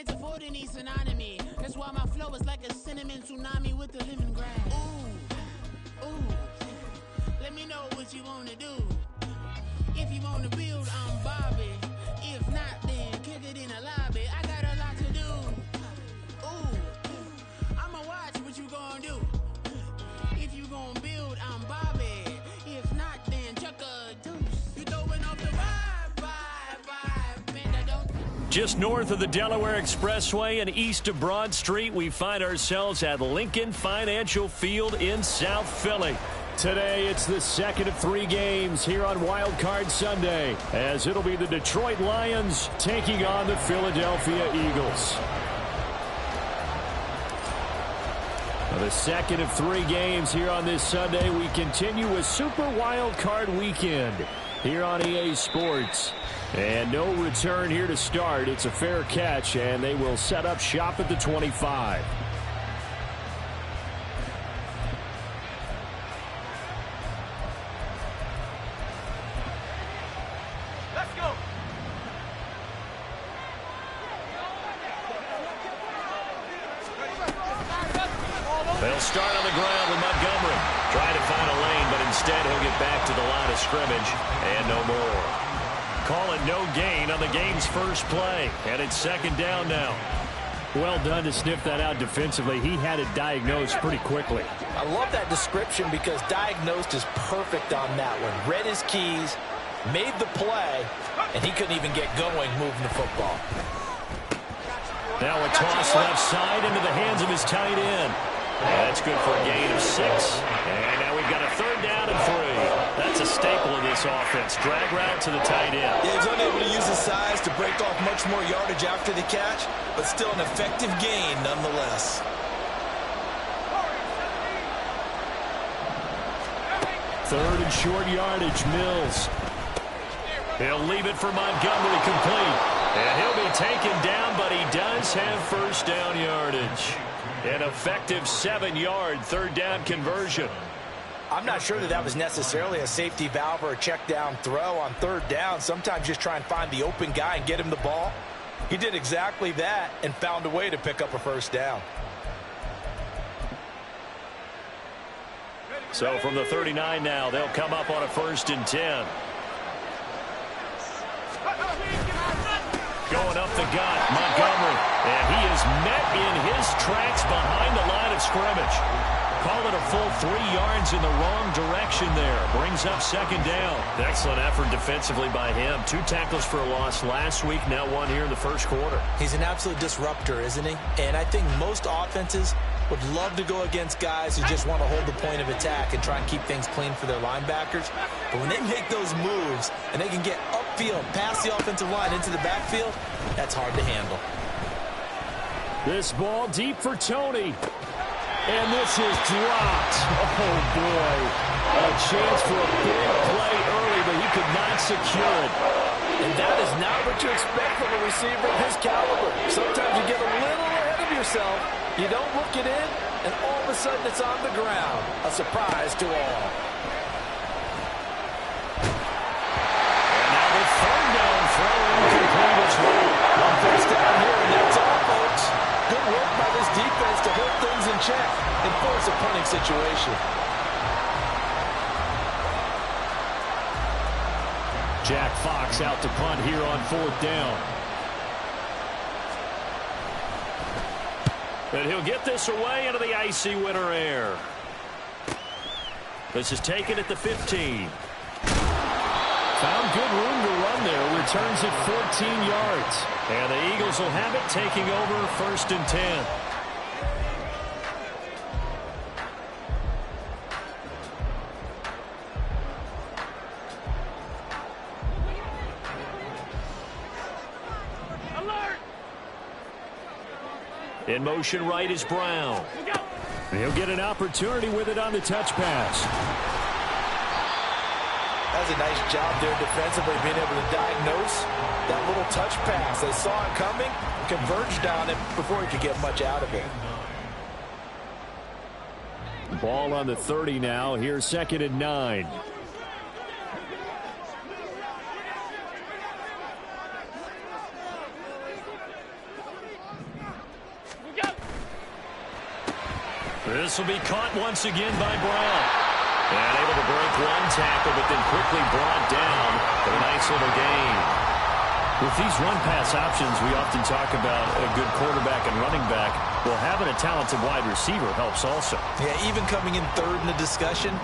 can't afford any tsunami. That's why my flow is like a cinnamon tsunami with the lemongrass. Ooh, ooh. Let me know what you wanna do. If you wanna build, I'm Bobby. If not, then kick it in the lobby. I got a lot to do. Ooh, I'ma watch what you gonna do. If you gonna build, I'm Bobby. If not, then chuck a deuce. You throwing off the vibe, man, I don't. Just north of the Delaware Expressway and east of Broad Street, we find ourselves at Lincoln Financial Field in South Philly. Today, it's the second of 3 games here on Wild Card Sunday, as it'll be the Detroit Lions taking on the Philadelphia Eagles. The second of 3 games here on this Sunday. We continue with Super Wild Card Weekend here on EA Sports. And no return here to start. It's a fair catch, and they will set up shop at the 25. They'll start on the ground with Montgomery. Trying to find a lane, but instead he'll get back to the line of scrimmage and no more. Call it no gain on the game's first play. And it's second down now. Well done to sniff that out defensively. He had it diagnosed pretty quickly. I love that description because diagnosed is perfect on that one. Read his keys, made the play, and he couldn't even get going moving the football. Now a toss left side into the hands of his tight end. That's good for a gain of 6. And now we've got a third down and 3. That's a staple of this offense. Drag route to the tight end. Yeah, he's unable to use his size to break off much more yardage after the catch, but still an effective gain nonetheless. Third and short yardage, Mills. He'll leave it for Montgomery complete. And he'll be taken down, but he does have first down yardage. An effective 7-yard third down conversion. I'm not sure that was necessarily a safety valve or a check down throw on third down. Sometimes just try and find the open guy and get him the ball. He did exactly that and found a way to pick up a first down. So from the 39 now, they'll come up on a 1st and 10. Going up the gut, Montgomery. And he is met in his tracks behind the line of scrimmage. Call it a full 3 yards in the wrong direction there. Brings up second down. Excellent effort defensively by him. 2 tackles for a loss last week, now 1 here in the first quarter. He's an absolute disruptor, isn't he? And I think most offenses would love to go against guys who just want to hold the point of attack and try and keep things clean for their linebackers. But when they make those moves and they can get upfield, past the offensive line into the backfield, that's hard to handle. This ball deep for Tony. And this is dropped. Oh, boy. A chance for a big play early, but he could not secure it. And that is not what you expect from a receiver of his caliber. Sometimes you get a little ahead of yourself. You don't look it in, and all of a sudden it's on the ground. A surprise to all. And now the third down throw incomplete as well. One first down here, and that's all, folks. Good work by this defense to hold things in check and force a punting situation. Jack Fox out to punt here on 4th down. And he'll get this away into the icy winter air. This is taken at the 15. Found good room to run there. Returns it 14 yards. And the Eagles will have it, taking over 1st and 10. In motion right is Brown. He'll get an opportunity with it on the touch pass. That's a nice job there defensively, being able to diagnose that little touch pass. They saw it coming, converged on it before he could get much out of it. Ball on the 30 now. Here's 2nd and 9. This will be caught once again by Brown. And able to break one tackle, but then quickly brought down for a nice little gain. With these run-pass options, we often talk about a good quarterback and running back. Well, having a talented wide receiver helps also. Yeah, even coming in third in the discussion,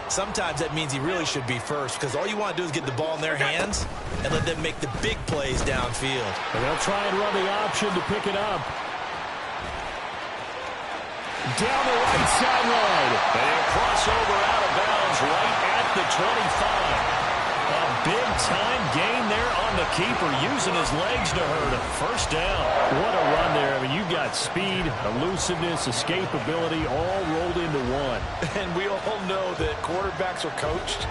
sometimes that means he really should be first, because all you want to do is get the ball in their hands and let them make the big plays downfield. And they'll try and run the option to pick it up. Down the right sideline. And a crossover out of bounds right at the 25. A big-time gain there on the keeper, using his legs to hurt him. First down. What a run there. I mean, you've got speed, elusiveness, escapability all rolled into one. And we all know that quarterbacks are coached.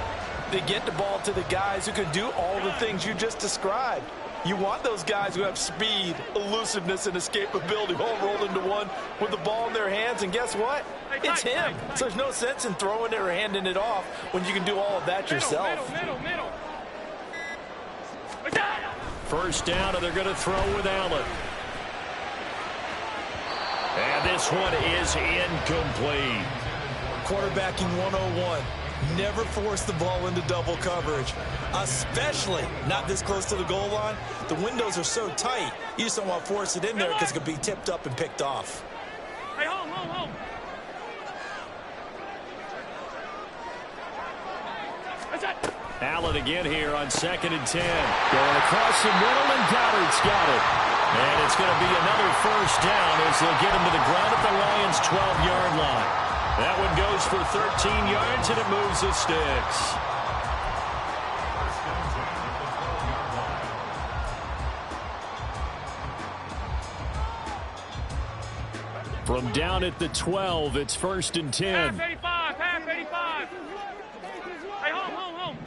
They get the ball to the guys who can do all the things you just described. You want those guys who have speed, elusiveness, and escapability all rolled into one with the ball in their hands. And guess what? It's him. So there's no sense in throwing it or handing it off when you can do all of that yourself. Middle. First down, and they're going to throw with Allen. And this one is incomplete. Quarterbacking 101. Never force the ball into double coverage, especially not this close to the goal line. The windows are so tight, you just don't want to force it in there because it could be tipped up and picked off. Hey, home. Allen again here on 2nd and 10. Going across the middle, and Goddard's got it. And it's going to be another first down as they'll get him to the ground at the Lions' 12-yard line. That one goes for 13 yards, and it moves the sticks. From down at the 12, it's 1st and 10. Half 85. Hey, home.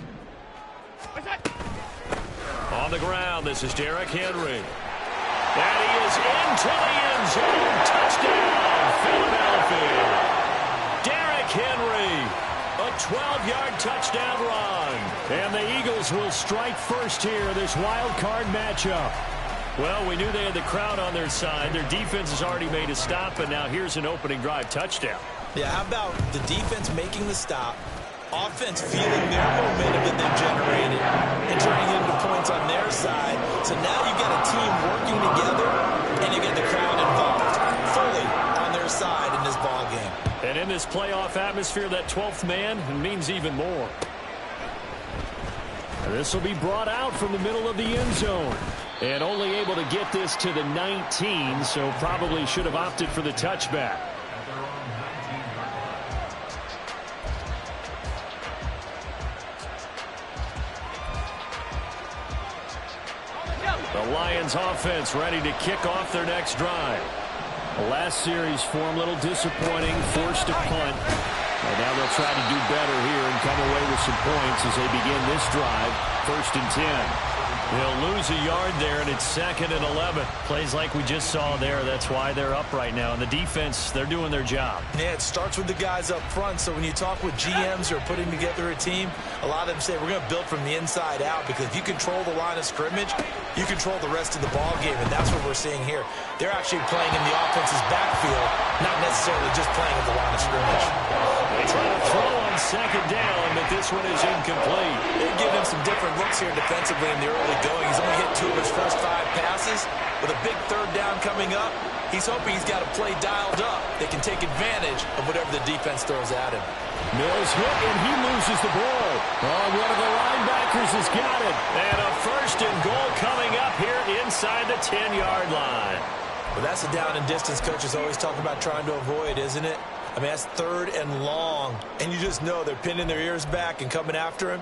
What's that? On the ground, this is Derrick Henry. And he is into the end zone. Touchdown, Philadelphia. Derrick Henry, a 12-yard touchdown run. And the Eagles will strike first here, this wild card matchup. Well, we knew they had the crowd on their side. Their defense has already made a stop, and now here's an opening drive touchdown. Yeah, how about the defense making the stop, offense feeling their momentum that they've generated, and turning it into points on their side. So now you've got a team working together, and you get the crowd involved fully on their side in this ball game. And in this playoff atmosphere, that 12th man means even more. This will be brought out from the middle of the end zone. And only able to get this to the 19, so probably should have opted for the touchback. The Lions offense ready to kick off their next drive. The last series for them, a little disappointing, forced to punt. And now they'll try to do better here and come away with some points as they begin this drive. 1st and 10. They'll lose a yard there, and it's 2nd and 11. Plays like we just saw there. That's why they're up right now. And the defense, they're doing their job. Yeah, it starts with the guys up front. So when you talk with GMs who are putting together a team, a lot of them say we're going to build from the inside out, because if you control the line of scrimmage, you control the rest of the ball game, and that's what we're seeing here. They're actually playing in the offense's backfield, not necessarily just playing at the line of scrimmage. They try to throw on 2nd down, but this one is incomplete. They're giving him some different looks here defensively in the early going. He's only hit 2 of his first 5 passes. With a big 3rd down coming up, he's hoping he's got a play dialed up that can take advantage of whatever the defense throws at him. Mills hit, and he loses the ball. Oh, one of the linebackers has got it. And a 1st and goal coming up here inside the 10-yard line. Well, that's the down and distance coaches always talk about trying to avoid, isn't it? I mean, that's 3rd and long, and you just know they're pinning their ears back and coming after him,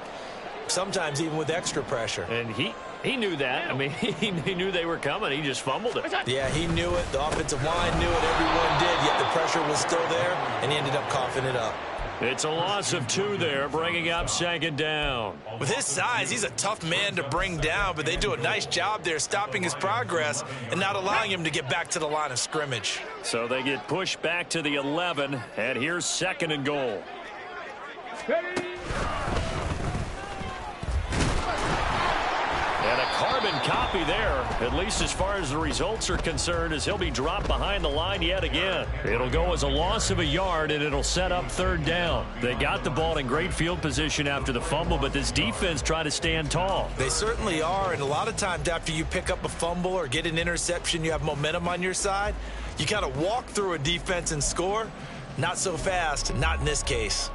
sometimes even with extra pressure. And he knew that. I mean, he knew they were coming. He just fumbled it. Yeah, he knew it. The offensive line knew it. Everyone did, yet the pressure was still there, and he ended up coughing it up. It's a loss of 2 there, bringing up 2nd down. With his size, he's a tough man to bring down, but they do a nice job there stopping his progress and not allowing him to get back to the line of scrimmage. So they get pushed back to the 11, and here's 2nd and goal. And a carbon copy there, at least as far as the results are concerned, as he'll be dropped behind the line yet again. It'll go as a loss of a yard, and it'll set up third down. They got the ball in great field position after the fumble, but this defense tried to stand tall. They certainly are, and a lot of times after you pick up a fumble or get an interception, you have momentum on your side. You kind of walk through a defense and score. Not so fast, not in this case.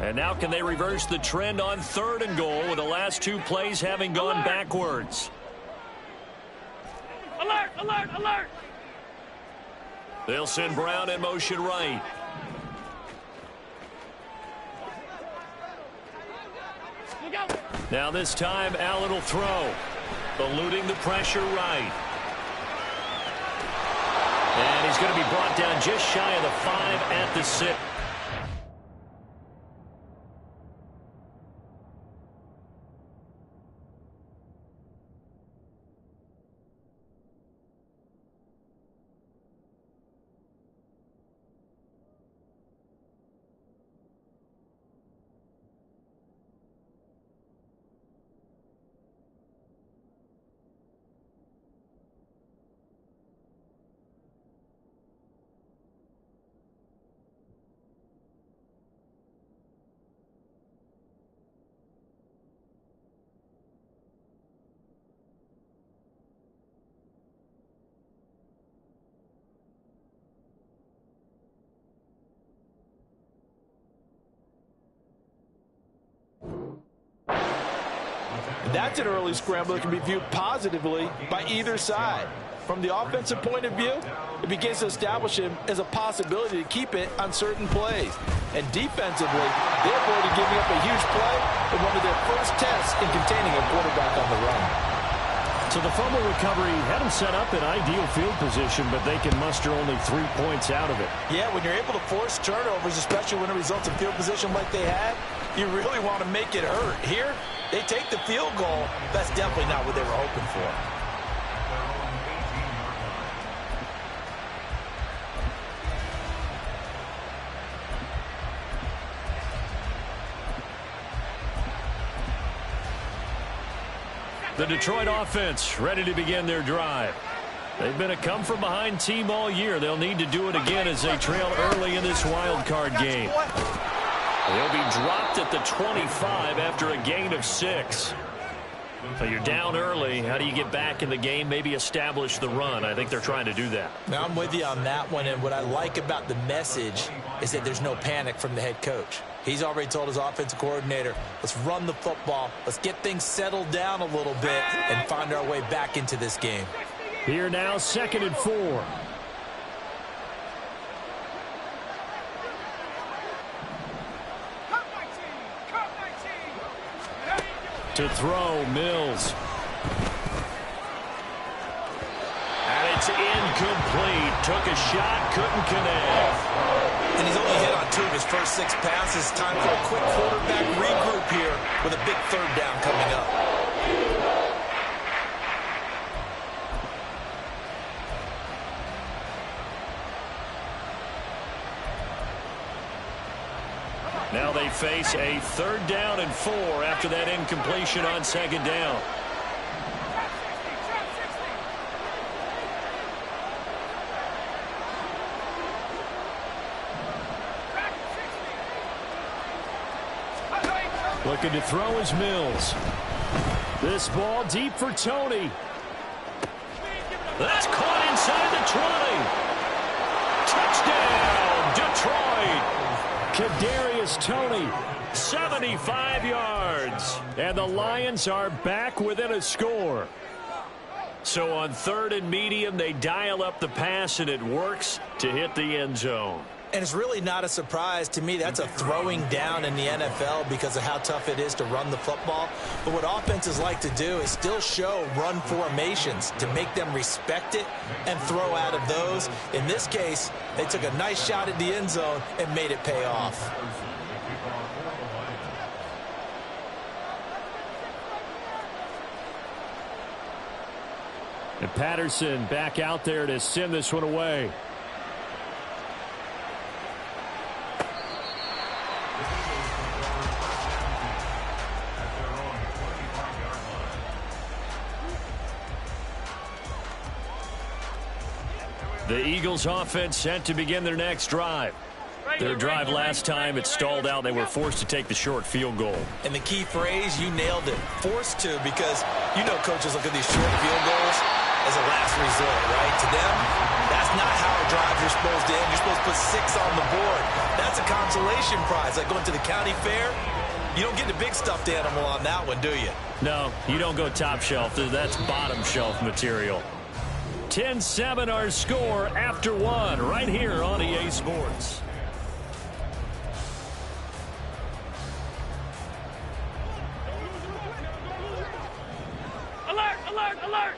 And now can they reverse the trend on 3rd and goal with the last 2 plays having gone backwards? Alert, alert, alert! They'll send Brown in motion right. Look out! Now this time Allen will throw, eluding the pressure right. And he's going to be brought down just shy of the 5 at the 6. That's an early scramble that can be viewed positively by either side. From the offensive point of view, it begins to establish him as a possibility to keep it on certain plays. And defensively, they avoided giving up a huge play in one of their first tests in containing a quarterback on the run. So the fumble recovery had them set up in ideal field position, but they can muster only 3 points out of it. Yeah, when you're able to force turnovers, especially when it results in field position like they had, you really want to make it hurt. Here, they take the field goal. That's definitely not what they were hoping for. The Detroit offense ready to begin their drive. They've been a come-from-behind team all year. They'll need to do it again as they trail early in this wild card game. They'll be dropped at the 25 after a gain of 6. So you're down early. How do you get back in the game, maybe establish the run? I think they're trying to do that. Now, I'm with you on that one, and what I like about the message is that there's no panic from the head coach. He's already told his offensive coordinator, let's run the football, let's get things settled down a little bit and find our way back into this game. Here now, 2nd and 4. To throw, Mills. And it's incomplete. Took a shot, couldn't connect. And he's only hit on 2 of his first 6 passes. Time for a quick quarterback regroup here with a big 3rd down coming up. Now they face a 3rd down and 4 after that incompletion on 2nd down. Looking to throw is Mills. This ball deep for Tony. That's caught inside the 20. Touchdown, Detroit. Kadarius Toney, 75 yards. And the Lions are back within a score. So on 3rd and medium, they dial up the pass, and it works to hit the end zone. And it's really not a surprise to me. That's a throwing down in the NFL because of how tough it is to run the football. But what offenses like to do is still show run formations to make them respect it and throw out of those. In this case, they took a nice shot at the end zone and made it pay off. And Patterson back out there to send this one away. The Eagles offense set to begin their next drive. Their drive last time, it stalled out. They were forced to take the short field goal. And the key phrase, you nailed it. Forced to, because you know coaches look at these short field goals as a last resort, right? To them, that's not how a drive you're supposed to end. You're supposed to put 6 on the board. That's a consolation prize. Like going to the county fair, you don't get the big stuffed animal on that one, do you? No, you don't go top shelf. That's bottom shelf material. 10-7 our score after 1 right here on EA Sports. Alert, alert, alert!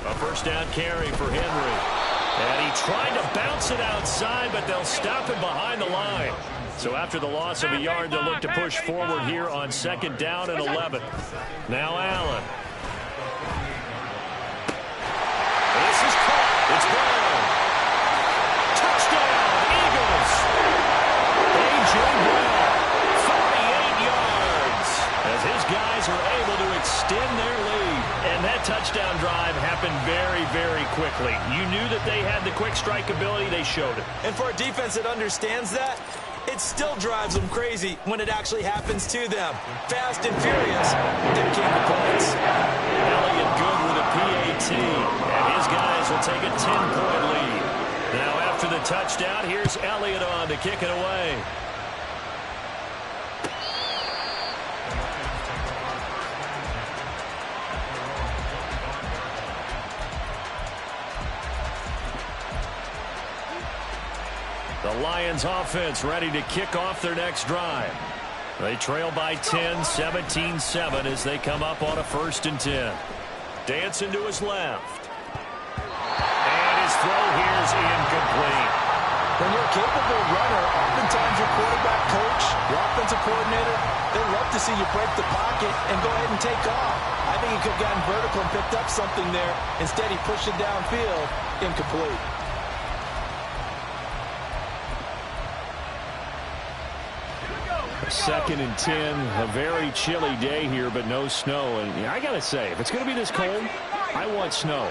A first down carry for Henry. And he tried to bounce it outside, but they'll stop him behind the line. So after the loss of a yard, they'll look to push forward here on 2nd down and 11. Now Allen. This is caught. It's Brown. Touchdown, Eagles. A.J. Brown, 48 yards. As his guys are able to extend their lead. And that touchdown drive happened very, very quickly. You knew that they had the quick strike ability. They showed it. And for a defense that understands that, it still drives them crazy when it actually happens to them. Fast and furious, there came the points. Elliott good with a PAT, and his guys will take a 10-point lead. Now after the touchdown, here's Elliott on to kick it away. The Lions offense ready to kick off their next drive. They trail by 10, 17-7 as they come up on a 1st and 10. Dancing to his left. And his throw here is incomplete. When you're a capable runner, oftentimes your quarterback coach, your offensive coordinator, they love to see you break the pocket and go ahead and take off. I think he could have gotten vertical and picked up something there. Instead, he pushed it downfield, incomplete. 2nd and 10, a very chilly day here, but no snow. And I got to say, if it's going to be this cold, I want snow.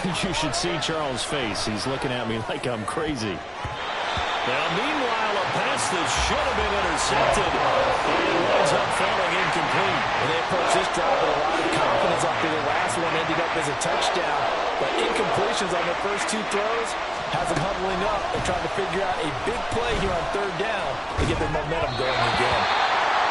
You should see Charles' face. He's looking at me like I'm crazy. Now, meanwhile, a pass that should have been intercepted. It winds up falling incomplete. And they approach this drive with a lot of confidence after the last one ended up as a touchdown. But incompletions on their first 2 throws has them huddling up and trying to figure out a big play here on 3rd down to get their momentum going again.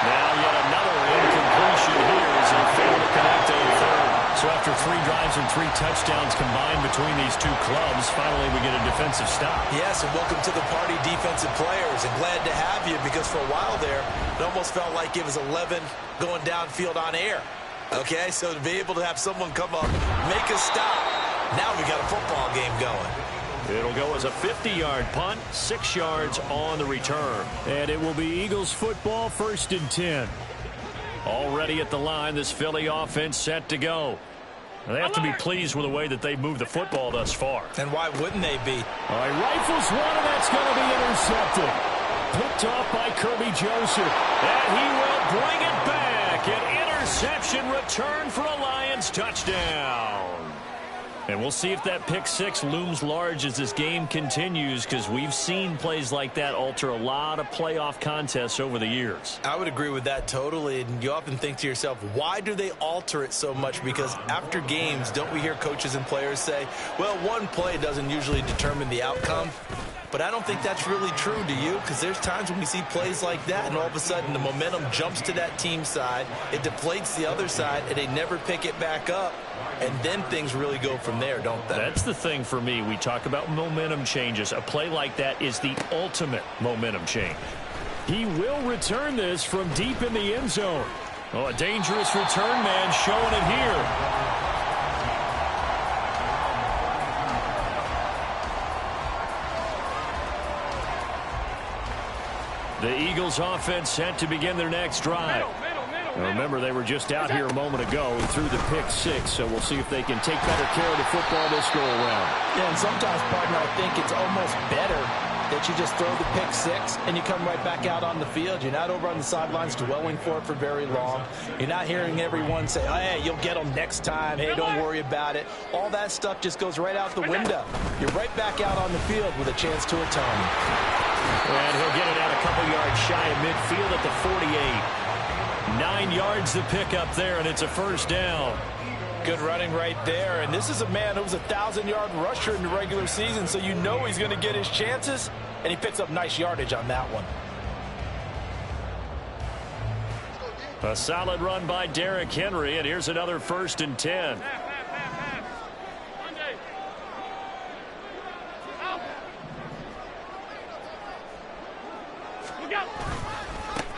Now yet another incompletion here as they fail to connect on 3rd. So after 3 drives and 3 touchdowns combined between these 2 clubs, finally we get a defensive stop. Yes, and welcome to the party, defensive players. And glad to have you, because for a while there, it almost felt like it was 11 going downfield on air. Okay, so to be able to have someone come up, make a stop, now we got a football game going. It'll go as a 50-yard punt, 6 yards on the return. And it will be Eagles football, 1st and 10. Already at the line, this Philly offense set to go. They have to be pleased with the way that they've moved the football thus far. And why wouldn't they be? All right, rifles one, and that's going to be intercepted. Picked off by Kirby Joseph. And he will bring it back. An interception return for a Lions touchdown. And we'll see if that pick 6 looms large as this game continues, because we've seen plays like that alter a lot of playoff contests over the years. I would agree with that totally. And you often think to yourself, why do they alter it so much? Because after games, don't we hear coaches and players say, well, one play doesn't usually determine the outcome? But I don't think that's really true, do you? Because there's times when we see plays like that, and all of a sudden the momentum jumps to that team side, it deflates the other side, and they never pick it back up. And then things really go from there, don't they? That's the thing for me. We talk about momentum changes. A play like that is the ultimate momentum change. He will return this from deep in the end zone. Oh, a dangerous return man showing it here. The Eagles offense set to begin their next drive. Now remember, they were just out here a moment ago through the pick 6, so we'll see if they can take better care of the football this go around. Yeah, and sometimes, partner, I think it's almost better that you just throw the pick six and you come right back out on the field. You're not over on the sidelines dwelling for it for very long. You're not hearing everyone say, oh, hey, you'll get them next time. Hey, don't worry about it. All that stuff just goes right out the window. You're right back out on the field with a chance to atone. And he'll get it out a couple yards shy of midfield at the 48. 9 yards to pick up there, and it's a first down. Good running right there. And this is a man who was a 1,000-yard rusher in the regular season, so you know he's going to get his chances, and he picks up nice yardage on that one. A solid run by Derrick Henry, and here's another 1st and 10.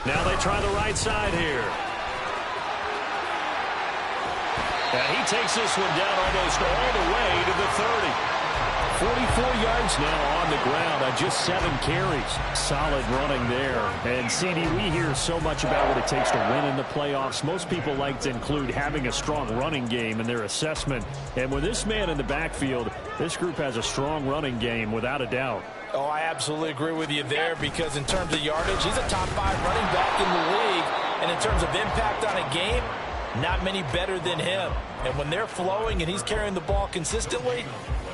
Now they try the right side here. And he takes this one down almost all the way to the 30. 44 yards now on the ground on just 7 carries. Solid running there. And, CD, we hear so much about what it takes to win in the playoffs. Most people like to include having a strong running game in their assessment. And with this man in the backfield, this group has a strong running game without a doubt. Oh, I absolutely agree with you there, because in terms of yardage, he's a top 5 running back in the league. And in terms of impact on a game, not many better than him. And when they're flowing and he's carrying the ball consistently,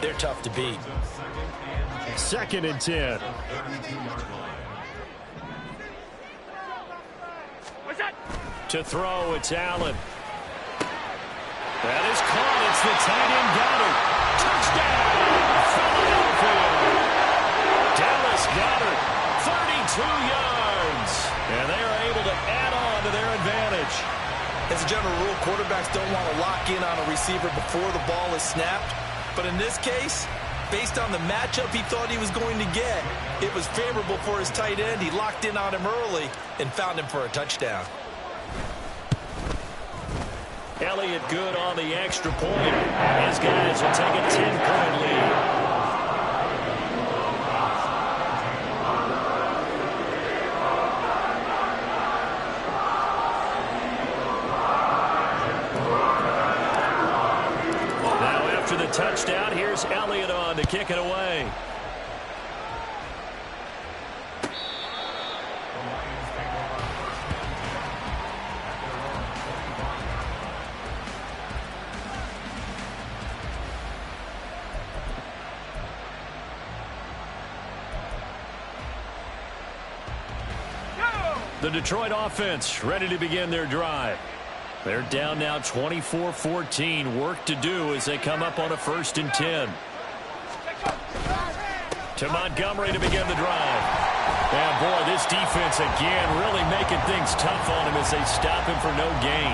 they're tough to beat. 2nd and 10. To throw, it's Allen. That is caught. It's the tight end Goddard. Touchdown, Philadelphia. Dallas Goddard, 32 yards. And they are able to add on to their advantage. As a general rule, quarterbacks don't want to lock in on a receiver before the ball is snapped. But in this case, based on the matchup he thought he was going to get, it was favorable for his tight end. He locked in on him early and found him for a touchdown. Elliott good on the extra point. His guys will take a 10-point lead. Touchdown. Here's Elliott on to kick it away. The Detroit offense ready to begin their drive. They're down now 24-14. Work to do as they come up on a 1st and 10. To Montgomery to begin the drive. And boy, this defense again really making things tough on him as they stop him for no gain.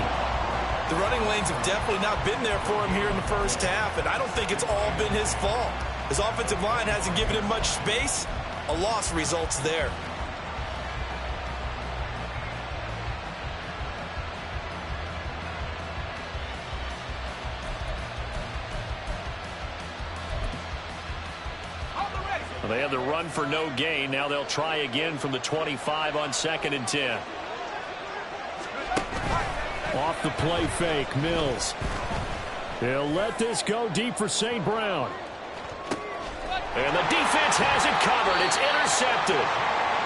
The running lanes have definitely not been there for him here in the first half, and I don't think it's all been his fault. His offensive line hasn't given him much space. A loss results there. They had the run for no gain. Now they'll try again from the 25 on 2nd and 10. Off the play fake, Mills. They'll let this go deep for St. Brown. And the defense has it covered. It's intercepted.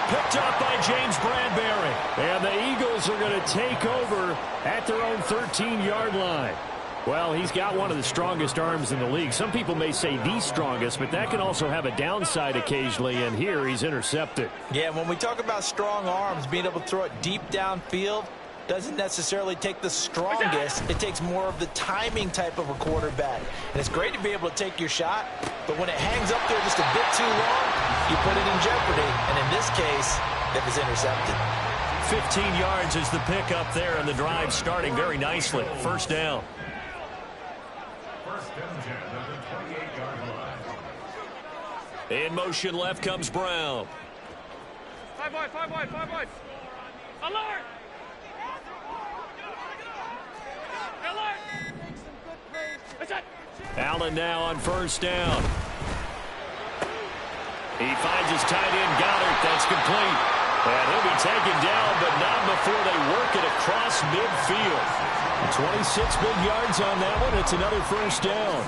Picked up by James Bradbury. And the Eagles are going to take over at their own 13-yard line. Well, he's got one of the strongest arms in the league. Some people may say the strongest, but that can also have a downside occasionally, and here he's intercepted. Yeah, when we talk about strong arms, being able to throw it deep downfield doesn't necessarily take the strongest. It takes more of the timing type of a quarterback. And it's great to be able to take your shot, but when it hangs up there just a bit too long, you put it in jeopardy. And in this case, it was intercepted. 15 yards is the pickup there, and the drive starting very nicely. 1st down. In motion left comes Brown. 5 wide, 5 wide, 5 wide. Alert! Alert! Allen now on 1st down. He finds his tight end Goddard. That's complete. And he'll be taken down, but not before they work it across midfield. 26 big yards on that one. It's another 1st down.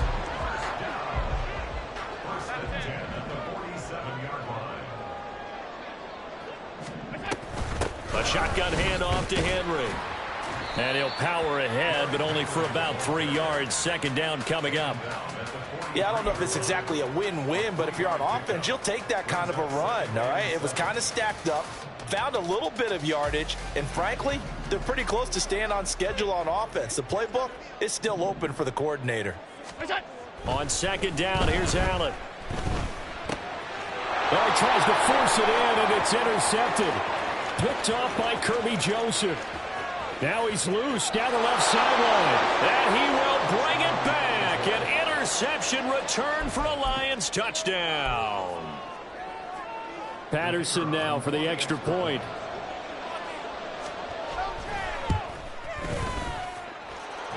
A shotgun handoff to Henry. And he'll power ahead, but only for about 3 yards. Second down coming up. Yeah, I don't know if it's exactly a win-win, but if you're on offense, you'll take that kind of a run, all right? It was kind of stacked up, found a little bit of yardage, and frankly, they're pretty close to staying on schedule on offense. The playbook is still open for the coordinator. On second down, here's Allen. Oh, he tries to force it in, and it's intercepted. Picked off by Kirby Joseph. Now he's loose down the left sideline. And he will bring it back. An interception return for a Lions touchdown. Patterson now for the extra point.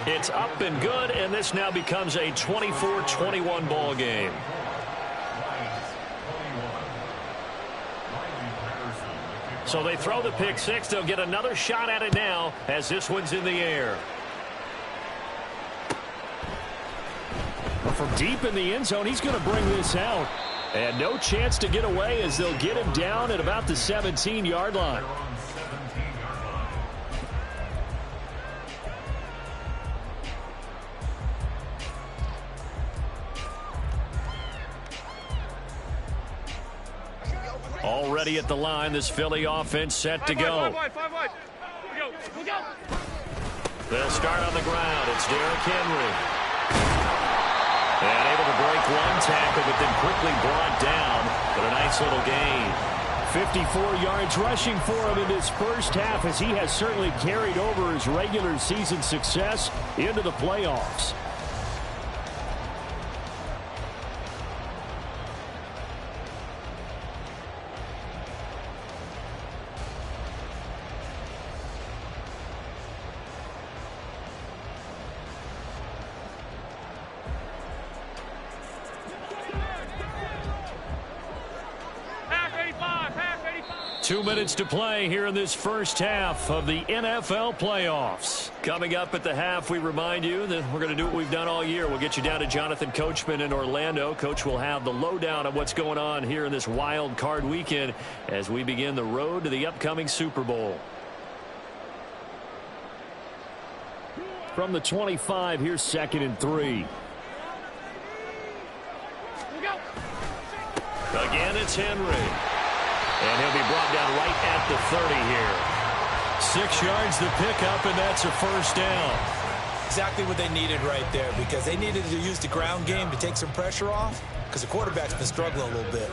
It's up and good, and this now becomes a 24-21 ball game. So they throw the pick six. They'll get another shot at it now as this one's in the air. But from deep in the end zone, he's going to bring this out. And no chance to get away as they'll get him down at about the 17-yard line. Already at the line, this Philly offense set to go. Five wide. Go. They'll start on the ground. It's Derrick Henry. And able to break one tackle, but then quickly brought down. But a nice little gain. 54 yards rushing for him in this first half, as he has certainly carried over his regular season success into the playoffs. Half 85. 2 minutes to play here in this first half of the NFL playoffs. Coming up at the half, we remind you that we're going to do what we've done all year. We'll get you down to Jonathan Coachman in Orlando. Coach will have the lowdown of what's going on here in this wild card weekend as we begin the road to the upcoming Super Bowl. From the 25, here's 2nd and 3. Again, it's Henry. And he'll be brought down right at the 30 here. 6 yards the pickup, and that's a first down. Exactly what they needed right there, because they needed to use the ground game to take some pressure off, because the quarterback's been struggling a little bit.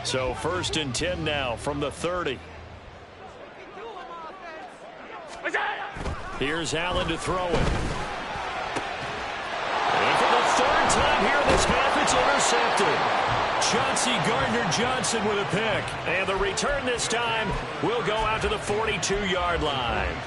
So 1st and 10 now from the 30. Here's Allen to throw it. And for the 3rd time here in this half, it's intercepted. Chauncey Gardner-Johnson with a pick. And the return this time will go out to the 42-yard line.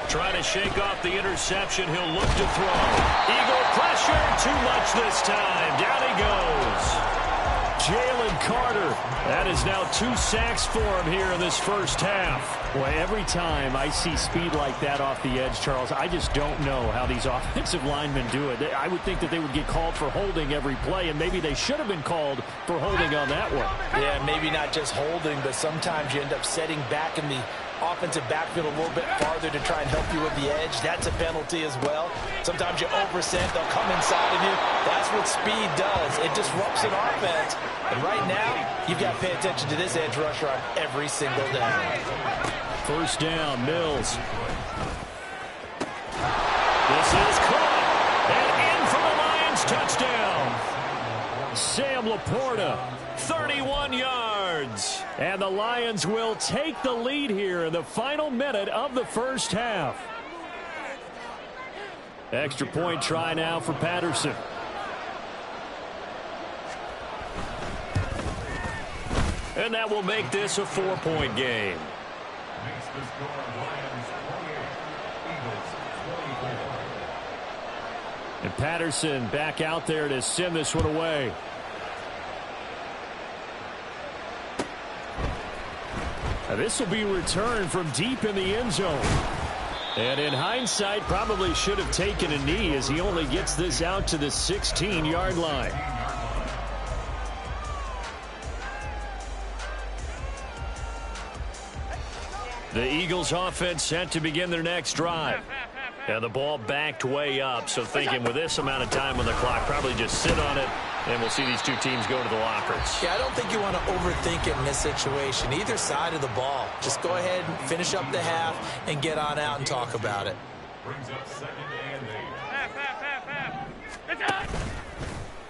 Trying to shake off the interception. He'll look to throw. Eagle pressure. Too much this time. Down he goes. Jalen Carter. That is now 2 sacks for him here in this first half. Boy, every time I see speed like that off the edge, Charles, I just don't know how these offensive linemen do it. I would think that they would get called for holding every play, and maybe they should have been called for holding on that one. Yeah, maybe not just holding, but sometimes you end up setting back in the offensive backfield a little bit farther to try and help you with the edge. That's a penalty as well. Sometimes you overset, they'll come inside of you. That's what speed does. It disrupts an offense. And right now, you've got to pay attention to this edge rusher on every single down. First down, Mills. This is caught. And in for the Lions touchdown. Sam Laporta, 31 yards. And the Lions will take the lead here in the final minute of the first half. Extra point try now for Patterson. And that will make this a 4-point game. And Patterson back out there to send this one away. Now this will be returned from deep in the end zone. And in hindsight, probably should have taken a knee as he only gets this out to the 16-yard line. The Eagles offense set to begin their next drive. And the ball backed way up, so thinking with this amount of time on the clock, probably just sit on it, and we'll see these two teams go to the lockers. Yeah, I don't think you want to overthink it in this situation. Either side of the ball. Just go ahead and finish up the half and get on out and talk about it.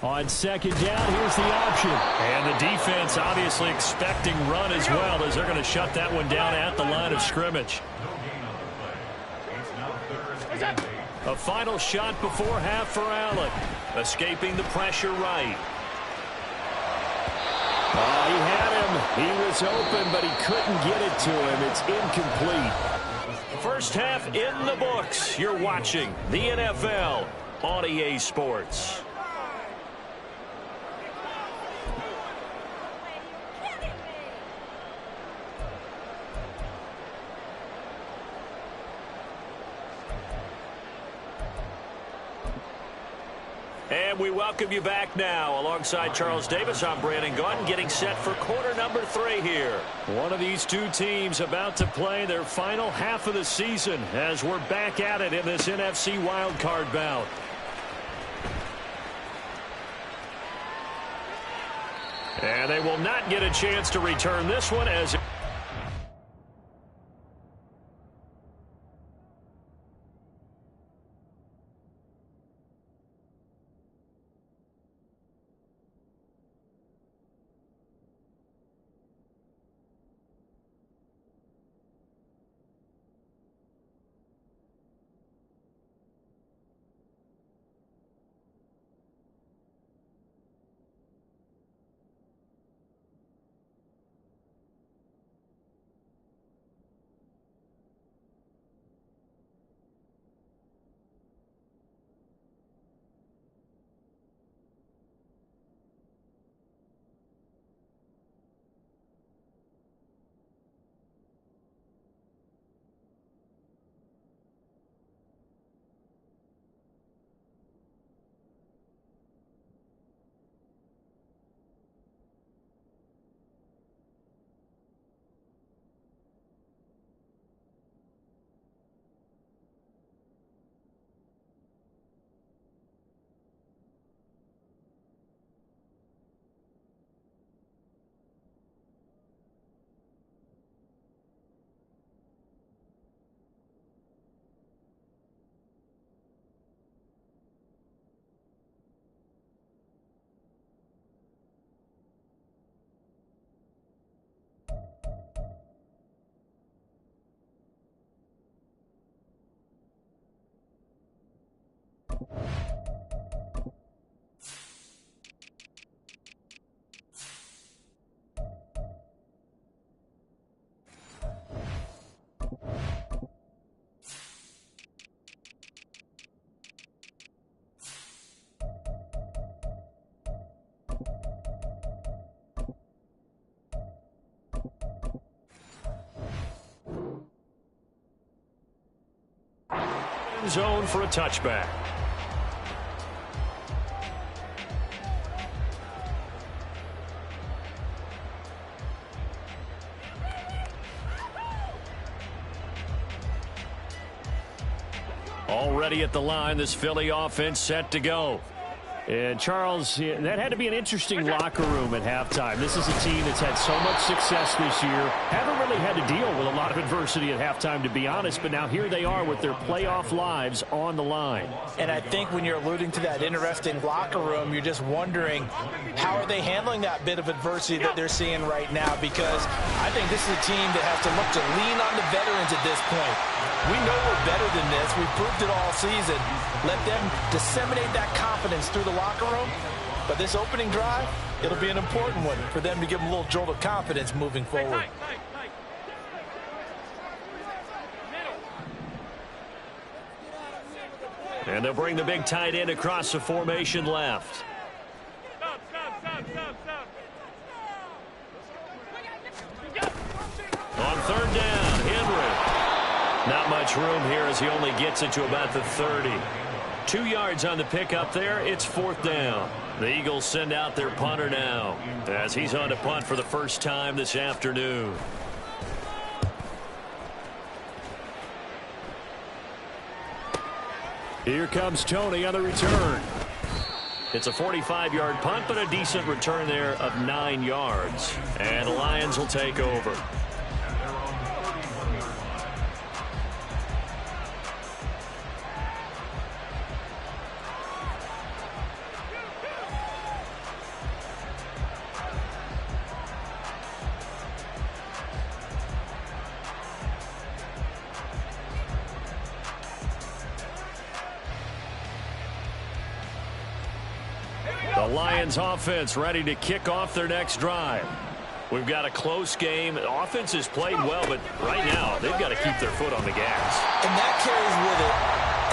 On second down, here's the option. And the defense obviously expecting run as well, as they're going to shut that one down at the line of scrimmage. A final shot before half for Allen. Escaping the pressure right. Oh, he had him. He was open, but he couldn't get it to him. It's incomplete. First half in the books. You're watching the NFL on EA Sports. And we welcome you back now. Alongside Charles Davis, I'm Brandon Gaudin, getting set for quarter number 3 here. One of these two teams about to play their final half of the season as we're back at it in this NFC wildcard bout. And they will not get a chance to return this one as... zone for a touchback. Already at the line, this Philly offense set to go. And Charles, that had to be an interesting locker room at halftime. This is a team that's had so much success this year. Haven't really had to deal with a lot of adversity at halftime, to be honest. But now here they are with their playoff lives on the line. And I think when you're alluding to that interesting locker room, you're just wondering how are they handling that bit of adversity that they're seeing right now? Because I think this is a team that has to look to lean on the veterans at this point. We know we're better than this. We've proved it all season. Let them disseminate that confidence through the locker room. But this opening drive, it'll be an important one for them to give them a little jolt of confidence moving forward. And they'll bring the big tight end across the formation left. On third down, Henry. Not much room here as he only gets it to about the 30. 2 yards on the pickup there. It's fourth down. The Eagles send out their punter now as he's on to punt for the first time this afternoon. Here comes Tony on the return. It's a 45-yard punt, but a decent return there of 9 yards. And the Lions will take over. The Lions offense ready to kick off their next drive. We've got a close game. The offense has played well, but right now they've got to keep their foot on the gas. And that carries with it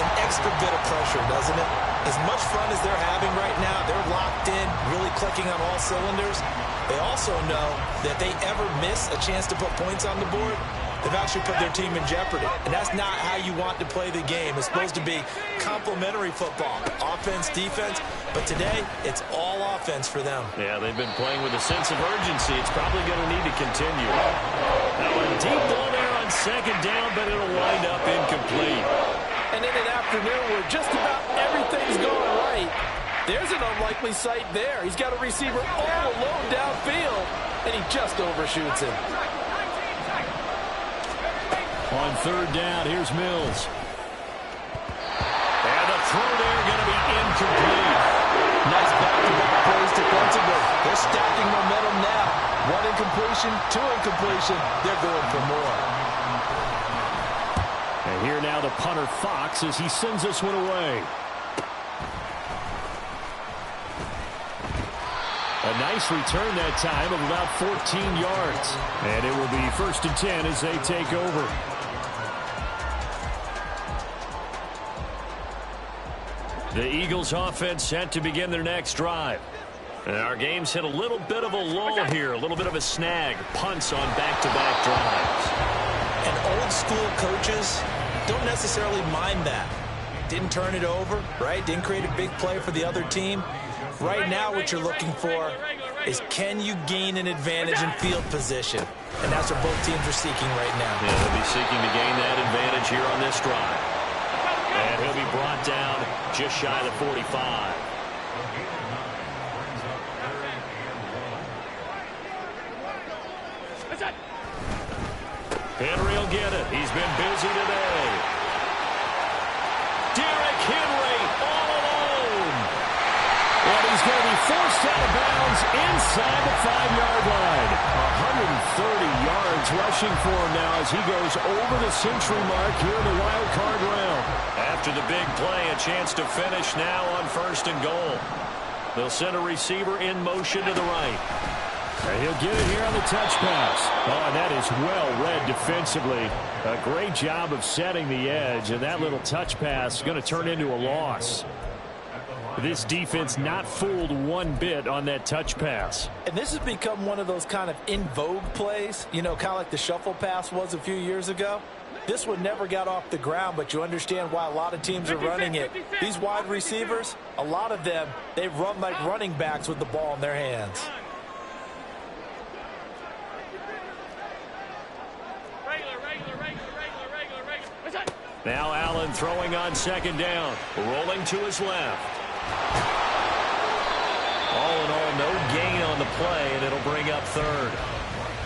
an extra bit of pressure, doesn't it? As much fun as they're having right now, they're locked in, really clicking on all cylinders. They also know that if they ever miss a chance to put points on the board, they've actually put their team in jeopardy. And that's not how you want to play the game. It's supposed to be complementary football, offense, defense. But today, it's all offense for them. Yeah, they've been playing with a sense of urgency. It's probably going to need to continue. Now a deep ball there on second down, but it'll wind up incomplete. And in an afternoon where just about everything's going right, there's an unlikely sight there. He's got a receiver all alone downfield, and he just overshoots him. On third down, here's Mills. And the throw there going to be incomplete. Nice back-to-back plays defensively. They're stacking momentum now. 1 incompletion, 2 incompletion. They're going for more. And here now the punter Fox as he sends this one away. A nice return that time of about 14 yards. And it will be 1st and 10 as they take over. The Eagles offense set to begin their next drive. And our game's hit a little bit of a lull here, a little bit of a snag. Punts on back-to-back drives. And old school coaches don't necessarily mind that. Didn't turn it over, right? Didn't create a big play for the other team. Right now what you're looking for is can you gain an advantage in field position? And that's what both teams are seeking right now. Yeah, they'll be seeking to gain that advantage here on this drive. And he'll be brought down just shy of the 45. Henry will get it. He's been busy today. Derrick Henry all alone. And he's going to be forced out of bounds inside the 5-yard line. 130 yards rushing for him now as he goes over the century mark here in the wild card round. After the big play, a chance to finish now on 1st and goal. They'll send a receiver in motion to the right. And he'll get it here on the touch pass. Oh, and that is well read defensively. A great job of setting the edge, and that little touch pass is going to turn into a loss. This defense not fooled one bit on that touch pass. And this has become one of those kind of in vogue plays, you know, kind of like the shuffle pass was a few years ago. This one never got off the ground, but you understand why a lot of teams are running it. These wide receivers, a lot of them, they run like running backs with the ball in their hands. Now Allen throwing on second down. Rolling to his left. All in all, no gain on the play, and it'll bring up third.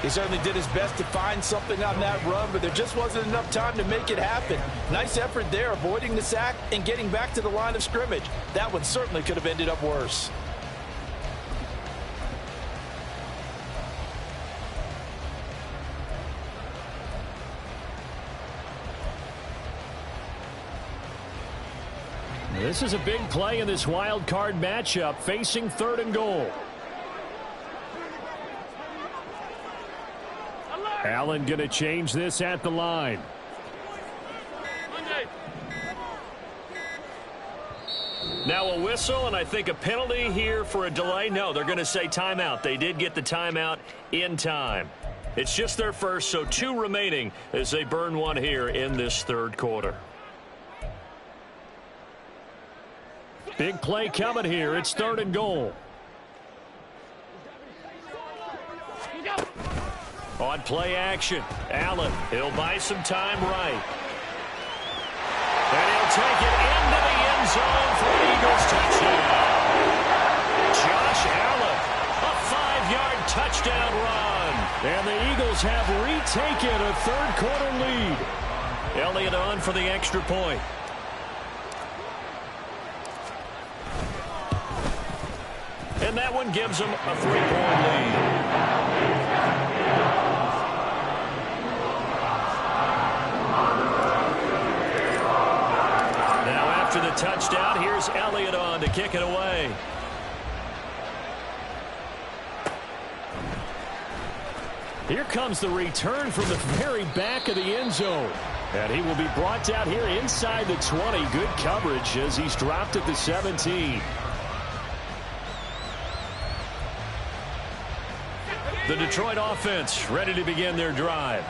He certainly did his best to find something on that run, but there just wasn't enough time to make it happen. Nice effort there, avoiding the sack and getting back to the line of scrimmage. That one certainly could have ended up worse. This is a big play in this wild card matchup, facing 3rd and goal. Allen going to change this at the line. Now a whistle, and I think a penalty here for a delay. No, they're going to say timeout. They did get the timeout in time. It's just their first, so 2 remaining as they burn one here in this third quarter. Big play coming here. It's 3rd and goal. On play action, Allen, he'll buy some time right. And he'll take it into the end zone for an Eagles touchdown. Josh Allen, a 5-yard touchdown run. And the Eagles have retaken a third-quarter lead. Elliott on for the extra point. And that one gives them a 3-point lead. Now after the touchdown, here's Elliott on to kick it away. Here comes the return from the very back of the end zone. And he will be brought down here inside the 20. Good coverage as he's dropped at the 17. The Detroit offense ready to begin their drive.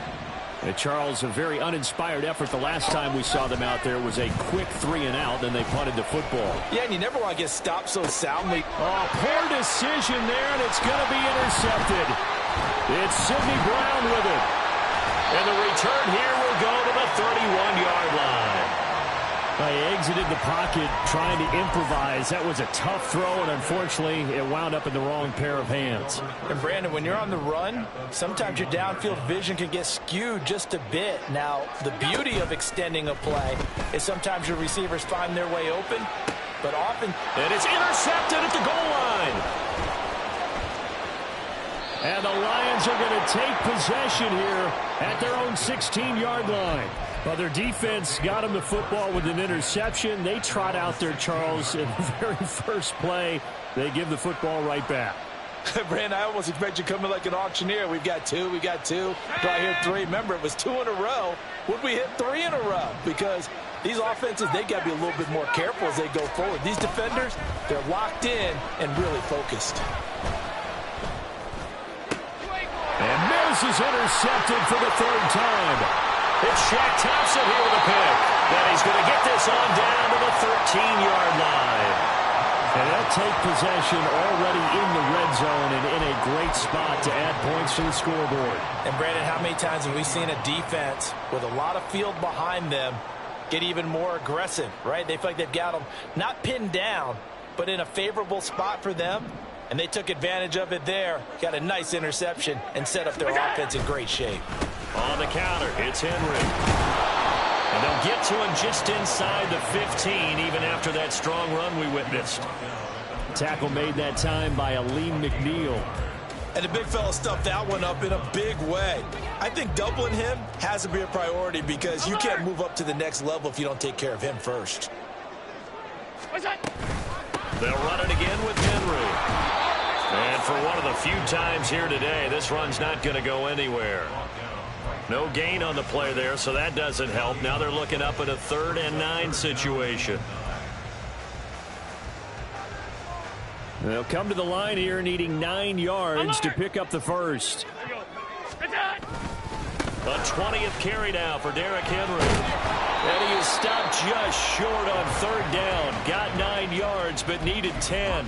And Charles, a very uninspired effort the last time we saw them out there was a quick 3-and-out, then they punted the football. Yeah, and you never want to get stopped so soundly. Oh, poor decision there, and it's going to be intercepted. It's Sidney Brown with it. And the return here will go to the 31-yard line. He exited the pocket trying to improvise. That was a tough throw, and unfortunately, it wound up in the wrong pair of hands. And, Brandon, when you're on the run, sometimes your downfield vision can get skewed just a bit. Now, the beauty of extending a play is sometimes your receivers find their way open, but often... And it's intercepted at the goal line. And the Lions are going to take possession here at their own 16-yard line. Well, their defense got them the football with an interception. They trot out there, Charles, in the very first play. They give the football right back. Brandon, I almost expect you coming like an auctioneer. We've got 2, we got 2. Do I hear 3? Remember, it was 2 in a row. Would we hit 3 in a row? Because these offenses, they got to be a little bit more careful as they go forward. These defenders, they're locked in and really focused. And Mills is intercepted for the 3rd time. It's Shaq Thompson here with a pick. And he's going to get this on down to the 13-yard line. And they'll take possession already in the red zone and in a great spot to add points to the scoreboard. And, Brandon, how many times have we seen a defense with a lot of field behind them get even more aggressive, right? They feel like they've got them not pinned down, but in a favorable spot for them. And they took advantage of it there, got a nice interception, and set up their offense in great shape. On the counter, it's Henry. And they'll get to him just inside the 15, even after that strong run we witnessed. Tackle made that time by Aleem McNeil. And the big fella stuffed that one up in a big way. I think doubling him has to be a priority because you can't move up to the next level if you don't take care of him first. They'll run it again with Henry. And for one of the few times here today, this run's not going to go anywhere. No gain on the play there, so that doesn't help. Now they're looking up at a 3rd and 9 situation. They'll come to the line here needing 9 yards to pick up the first. A 20th carry now for Derrick Henry. And he is stopped just short on 3rd down. Got 9 yards, but needed 10.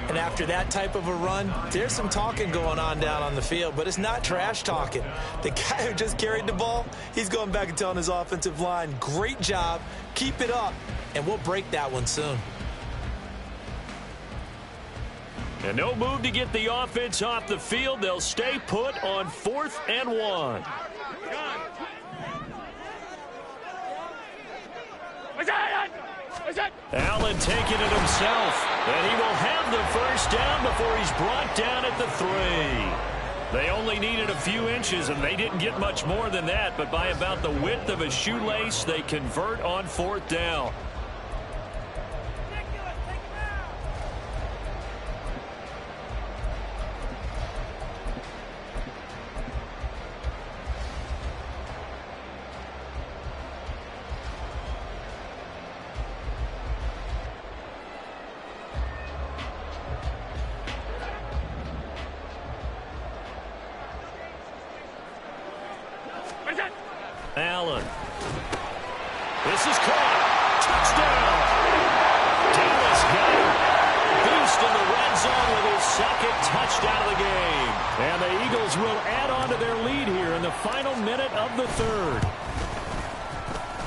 And after that type of a run, there's some talking going on down on the field, but it's not trash talking. The guy who just carried the ball, he's going back and telling his offensive line, great job, keep it up, and we'll break that one soon. And no move to get the offense off the field. They'll stay put on 4th and 1. Allen taking it himself, and he will have the first down before he's brought down at the 3. They only needed a few inches, and they didn't get much more than that, but by about the width of a shoelace, they convert on 4th down. Allen. This is caught. Touchdown. Dallas got it. Beast in the red zone with his second touchdown of the game. And the Eagles will add on to their lead here in the final minute of the third.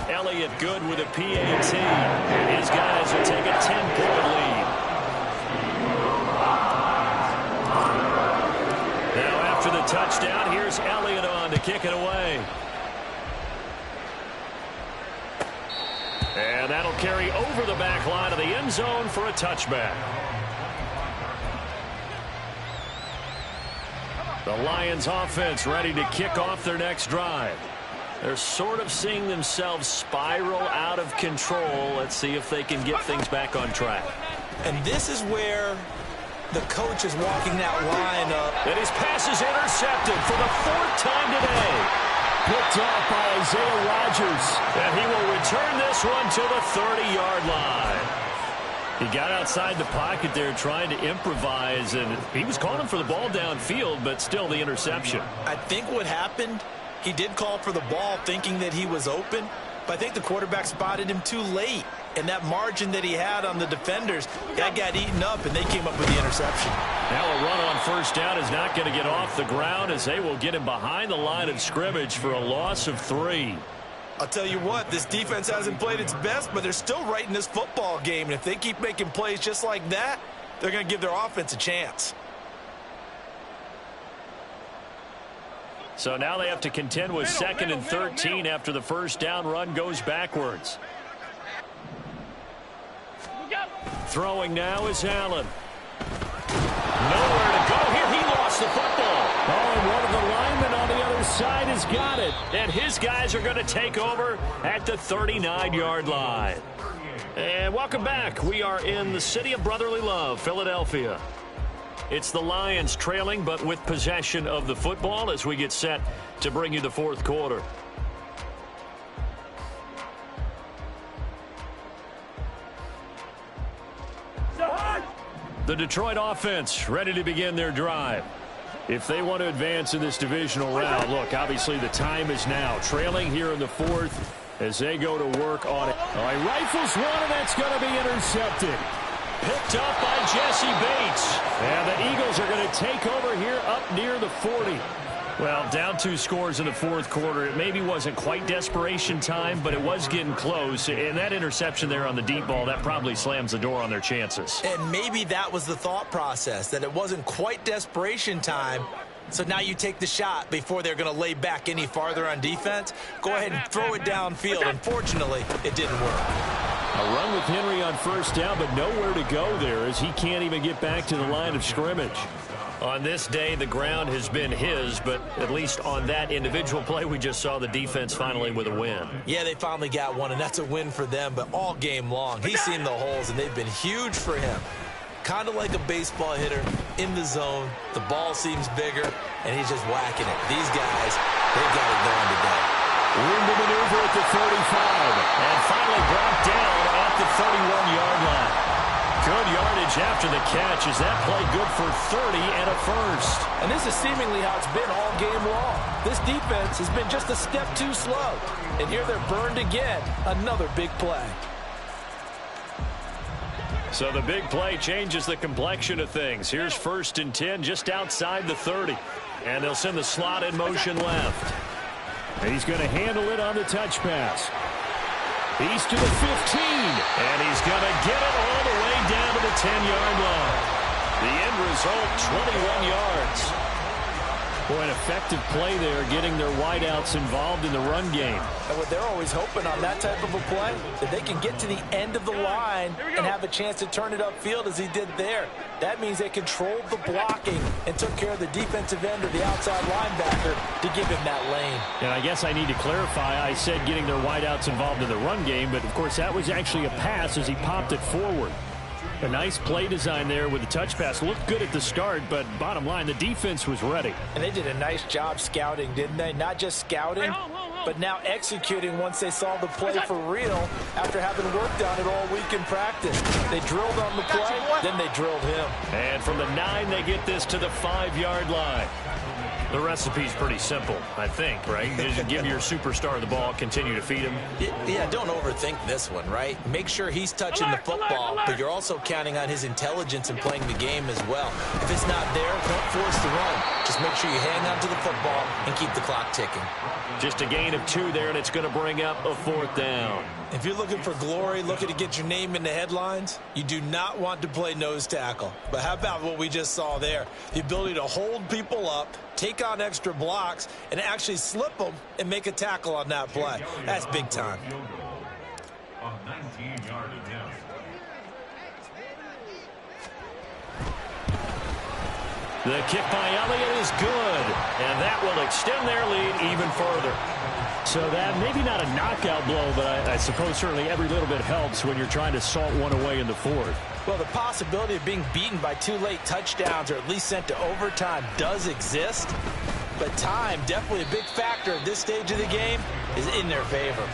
Elliott good with a PAT. And his guys will take a 10-point lead. Now after the touchdown, here's Elliott on to kick it away. And that'll carry over the back line of the end zone for a touchback. The Lions offense ready to kick off their next drive. They're sort of seeing themselves spiral out of control. Let's see if they can get things back on track. And this is where the coach is walking that line up. And his pass is intercepted for the 4th time today. Picked off by Isaiah Rodgers. And he will return this one to the 30-yard line. He got outside the pocket there trying to improvise, and he was calling for the ball downfield, but still the interception. I think what happened, he did call for the ball thinking that he was open, but I think the quarterback spotted him too late. And that margin that he had on the defenders, that got eaten up, and they came up with the interception. Now a run on first down is not going to get off the ground as they will get him behind the line of scrimmage for a loss of 3. I'll tell you what, this defense hasn't played its best, but they're still right in this football game. And if they keep making plays just like that, they're going to give their offense a chance. So now they have to contend with 2nd and 13 after the first down run goes backwards. Throwing now is Allen. Nowhere to go here. He lost the football. Oh, and one of the linemen on the other side has got it. And his guys are going to take over at the 39-yard line. And welcome back. We are in the city of brotherly love, Philadelphia. It's the Lions trailing, but with possession of the football as we get set to bring you the 4th quarter. The Detroit offense ready to begin their drive. If they want to advance in this divisional round, look, obviously the time is now. Trailing here in the 4th as they go to work on it. All right, rifles one, and that's going to be intercepted. Picked up by Jesse Bates. And the Eagles are going to take over here up near the 40. Well, down 2 scores in the 4th quarter. It maybe wasn't quite desperation time, but it was getting close. And that interception there on the deep ball, that probably slams the door on their chances. And maybe that was the thought process, that it wasn't quite desperation time. So now you take the shot before they're going to lay back any farther on defense. Go ahead and throw it downfield. Unfortunately, it didn't work. A run with Henry on first down, but nowhere to go there as he can't even get back to the line of scrimmage. On this day, the ground has been his, but at least on that individual play, we just saw the defense finally with a win. Yeah, they finally got one, and that's a win for them, but all game long, he's seen the holes, and they've been huge for him. Kind of like a baseball hitter in the zone. The ball seems bigger, and he's just whacking it. These guys, they got it going today. Room to maneuver at the 35, and finally brought down at the 31-yard line. Good yardage after the catch. Is that play good for 30 and a first? And this is seemingly how it's been all game long. This defense has been just a step too slow. And here they're burned again. Another big play. So the big play changes the complexion of things. Here's 1st and 10 just outside the 30. And they'll send the slot in motion left. And he's going to handle it on the touch pass. He's to the 15. And he's going to get it all the way down to the 10-yard line. The end result, 21 yards. Boy, an effective play there, getting their wideouts involved in the run game. And what they're always hoping on that type of a play, that they can get to the end of the line and have a chance to turn it upfield as he did there. That means they controlled the blocking and took care of the defensive end or the outside linebacker to give him that lane. And I guess I need to clarify, I said getting their wideouts involved in the run game, but of course that was actually a pass as he popped it forward. A nice play design there with the touch pass. Looked good at the start, but bottom line, the defense was ready. And they did a nice job scouting, didn't they? Not just scouting, but now executing once they saw the play for real after having worked on it all week in practice. They drilled on the play, then they drilled him. And from the 9, they get this to the 5-yard line. The recipe's pretty simple, I think, right? Just give your superstar the ball, continue to feed him. Yeah, don't overthink this one, right? Make sure he's touching the football, but you're also counting on his intelligence in playing the game as well. If it's not there, don't force the run. Just make sure you hang on to the football and keep the clock ticking. Just a gain of 2 there, and it's going to bring up a 4th down. If you're looking for glory, looking to get your name in the headlines, you do not want to play nose tackle. But how about what we just saw there? The ability to hold people up, take on extra blocks, and actually slip them and make a tackle on that play. That's big time. The kick by Elliott is good, and that will extend their lead even further. So that maybe not a knockout blow, but I suppose certainly every little bit helps when you're trying to salt one away in the 4th. Well, the possibility of being beaten by 2 late touchdowns or at least sent to overtime does exist, but time, definitely a big factor at this stage of the game, is in their favor.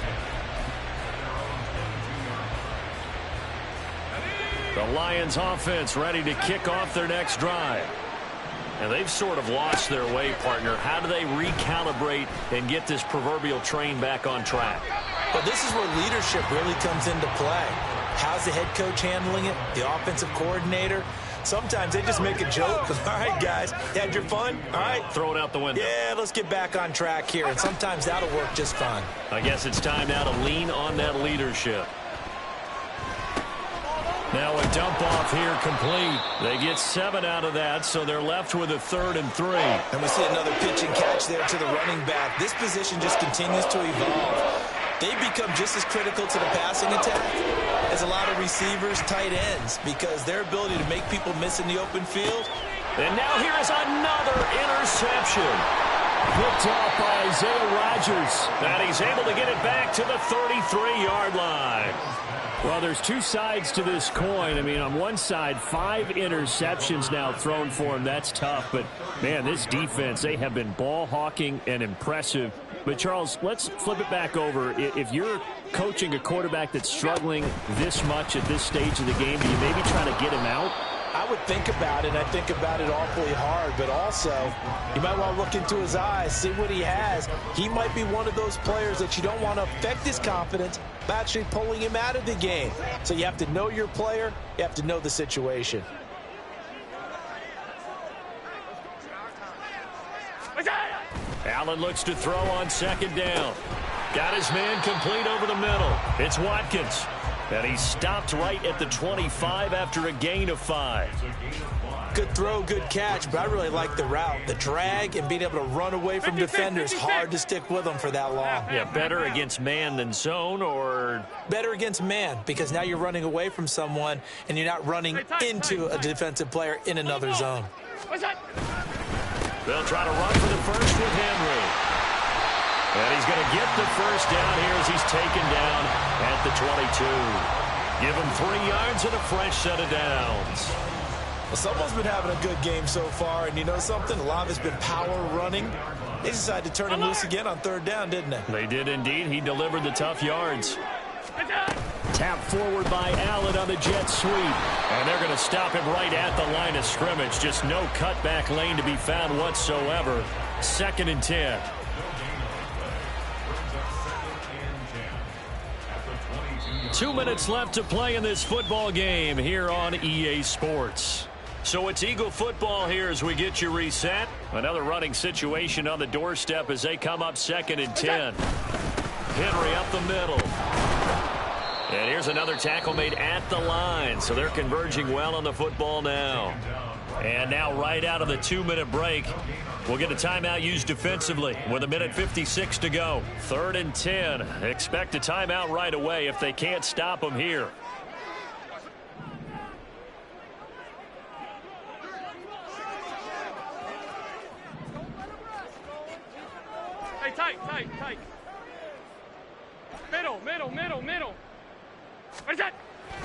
The Lions offense ready to kick off their next drive. And they've sort of lost their way, partner. How do they recalibrate and get this proverbial train back on track? Well, this is where leadership really comes into play. How's the head coach handling it? The offensive coordinator? Sometimes they just make a joke. All right, guys, you had your fun? All right. Throw it out the window. Yeah, let's get back on track here. And sometimes that'll work just fine. I guess it's time now to lean on that leadership. Now a dump off here complete. They get 7 out of that, so they're left with a 3rd and 3. And we see another pitch and catch there to the running back. This position just continues to evolve. They become just as critical to the passing attack as a lot of receivers, tight ends, because their ability to make people miss in the open field. And now here is another interception. Picked off by Isaiah Rodgers. And he's able to get it back to the 33-yard line. Well, there's 2 sides to this coin. I mean, on one side, 5 interceptions now thrown for him. That's tough. But, man, this defense, they have been ball hawking and impressive. But, Charles, let's flip it back over. If you're coaching a quarterback that's struggling this much at this stage of the game, do you maybe try to get him out? I would think about it, and I think about it awfully hard, but also you might want to look into his eyes, see what he has. He might be one of those players that you don't want to affect his confidence by actually pulling him out of the game. So you have to know your player, you have to know the situation. Allen looks to throw on 2nd down. Got his man complete over the middle. It's Watkins. And he stopped right at the 25 after a gain of 5. Good throw, good catch, but I really like the route. The drag and being able to run away from defenders, hard to stick with them for that long. Yeah, better against man than zone, or? Better against man, because now you're running away from someone and you're not running into a defensive player in another zone. They'll try to run for the first with Henry. And he's going to get the first down here as he's taken down at the 22. Give him 3 yards and a fresh set of downs. Well, someone's been having a good game so far, and you know something? A lot of it's been power running. They decided to turn him loose again on 3rd down, didn't they? They did indeed. He delivered the tough yards. Tap forward by Allen on the jet sweep. And they're going to stop him right at the line of scrimmage. Just no cutback lane to be found whatsoever. 2nd and 10. Two minutes left to play in this football game here on EA Sports. So it's Eagle football here as we get you reset. Another running situation on the doorstep as they come up 2nd and 10. Henry up the middle. And here's another tackle made at the line. So they're converging well on the football now. And now right out of the 2-minute break, we'll get a timeout used defensively with 1:56 to go. 3rd and 10. Expect a timeout right away if they can't stop them here. Hey, tight. Middle. Where's that?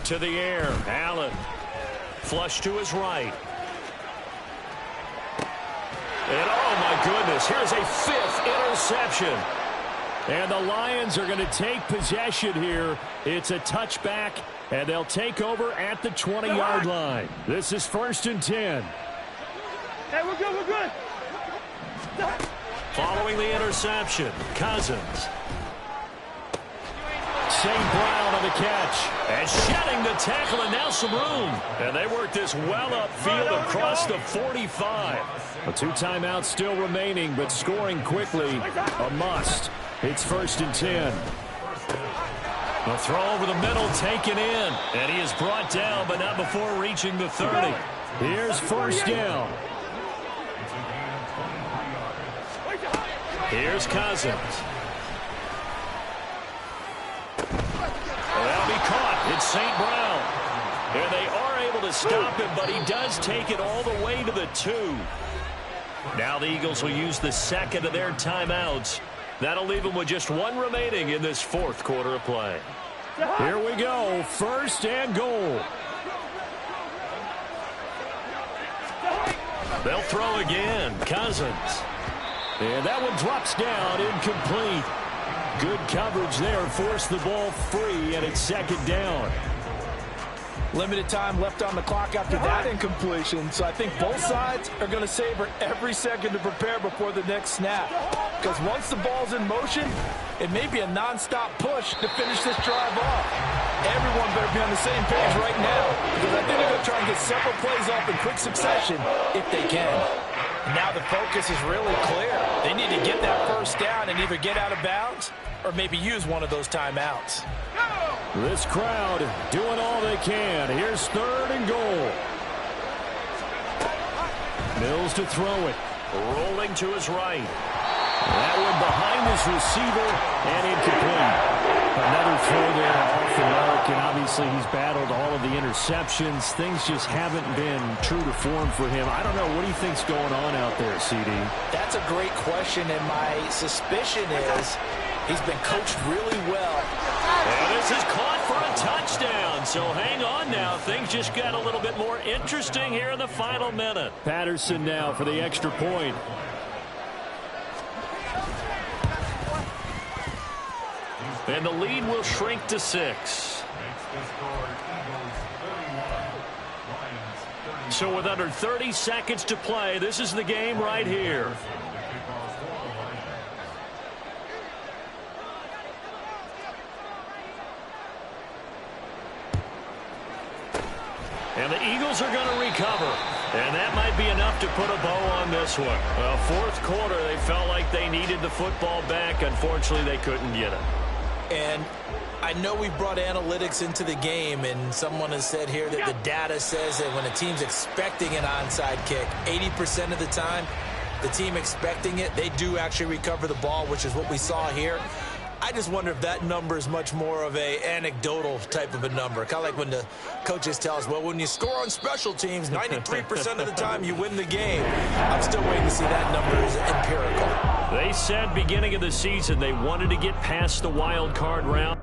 To the air, Allen. Flush to his right. And oh my goodness, here's a 5th interception. And the Lions are going to take possession here. It's a touchback, and they'll take over at the 20-yard line. This is 1st and 10. Hey, we're good. Following the interception, Cousins. St. Brown on the catch. And shedding the tackle, and now some room. And they work this well upfield across the 45. A 2 timeouts still remaining, but scoring quickly, a must. It's 1st and 10. The throw over the middle taken in. And he is brought down, but not before reaching the 30. Here's 1st down. Here's Cousins. That'll be caught. It's St. Brown. And they are able to stop him, but he does take it all the way to the 2. Now the Eagles will use the 2nd of their timeouts. That'll leave them with just 1 remaining in this 4th quarter of play. Here we go. 1st and goal. They'll throw again. Cousins. And that one drops down, incomplete. Good coverage there, forced the ball free, and it's 2nd down. Limited time left on the clock after that incompletion, so I think both sides are going to savor every second to prepare before the next snap. Because once the ball's in motion, it may be a non-stop push to finish this drive off. Everyone better be on the same page right now, because I think they're going to try and get several plays off in quick succession if they can. Now the focus is really clear. They need to get that 1st down and either get out of bounds or maybe use one of those timeouts. This crowd doing all they can. Here's 3rd and goal. Mills to throw it. Rolling to his right. That one behind his receiver and incomplete. Another throw there off the mark, and obviously he's battled all of the interceptions. Things just haven't been true to form for him. I don't know. What do you think's going on out there, CD? That's a great question, and my suspicion is he's been coached really well. And this is caught for a touchdown. So hang on now. Things just got a little bit more interesting here in the final minute. Patterson now for the extra point. And the lead will shrink to 6. So with under 30 seconds to play, this is the game right here. And the Eagles are going to recover. And that might be enough to put a bow on this one. Well, 4th quarter, they felt like they needed the football back. Unfortunately, they couldn't get it. And I know we brought analytics into the game, and someone has said here that the data says that when a team's expecting an onside kick, 80% of the time, the team expecting it, they do actually recover the ball, which is what we saw here. I just wonder if that number is much more of a anecdotal type of a number. Kind of like when the coaches tell us, well, when you score on special teams, 93% of the time you win the game. I'm still waiting to see that number is empirical. They said beginning of the season they wanted to get past the wild card round.